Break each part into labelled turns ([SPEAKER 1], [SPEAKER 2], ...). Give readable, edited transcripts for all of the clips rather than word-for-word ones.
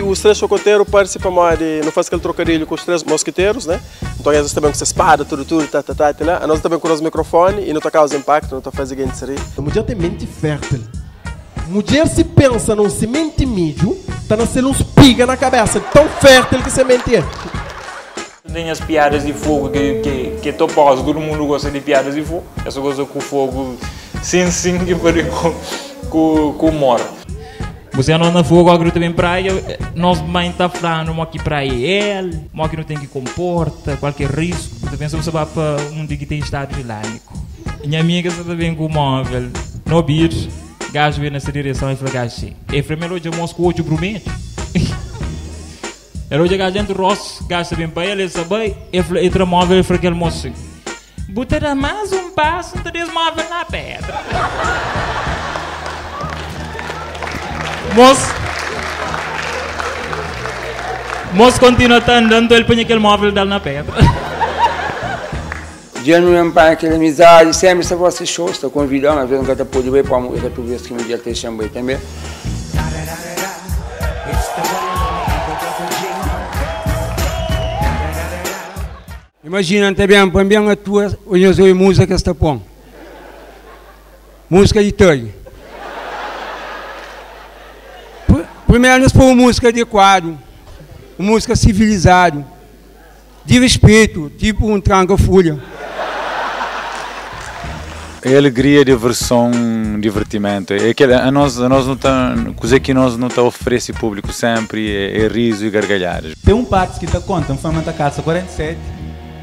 [SPEAKER 1] Os três chocoteiros participam de, não faz aquele trocadilho com os três mosquiteiros, né? Então eles também com essa espada, tudo, tá. Nós também com os microfones e não causa impacto, não faz ninguém sair.
[SPEAKER 2] A mulher tem mente fértil. Mulher se pensa num semente mídio, tá nascendo uns piga na cabeça, tão fértil que semente é.
[SPEAKER 3] Tem as piadas de fogo que tô pausa, todo mundo gosta de piadas de fogo. Eu só gosto com fogo sim, que pare com mora.
[SPEAKER 4] Você não na fogo, agora também praia, nós mãe tá falando aqui praia ele, que não tem que comporta, qualquer risco, também se você vai para um dia que tem estado gelânico. Minha amiga está bem com o móvel, no beach, gajo vem nessa direção e fala, gajo sim, é primeiro de Moscou de Brumete. Era hoje a gente roça, gasta bem para ele, sabe? E tramóvel para aquele moço. Botará mais um passo, então desmóvel na pedra. Moço continua andando, ele põe aquele móvel dele na pedra.
[SPEAKER 5] Dia não é para aquela amizade, sempre se você show, estou convidando, às vezes não quer poder ir para a tu vês que um dia te chamei também. Imagina também, a tua, olha música que está bom. Música de tag. Primeiro nós põe música adequada, música civilizada, de respeito, tipo um tranca-folha.
[SPEAKER 6] É alegria, diversão, divertimento. É aquele, a nós não tá, coisa que nós não tá oferece público sempre é riso e gargalhadas.
[SPEAKER 7] Tem um parte que está conta, um fama da casa 47.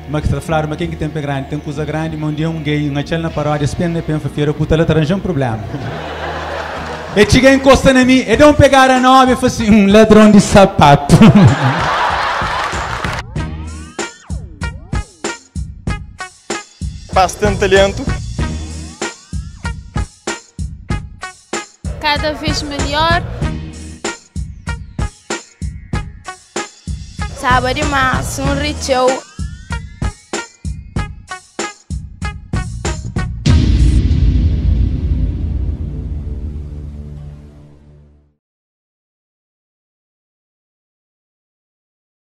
[SPEAKER 7] Mas que está falando, mas quem que tem pé grande, tem coisa grande, mas um dia um gay, um achel na paródia, se pende para feira, puta, ela arranja um problema. E chega encosta na mim, e dão pegar a nova e fala assim, ladrão de sapato.
[SPEAKER 1] Bastante lento.
[SPEAKER 8] Cada vez melhor. Sábado e março, um ritual.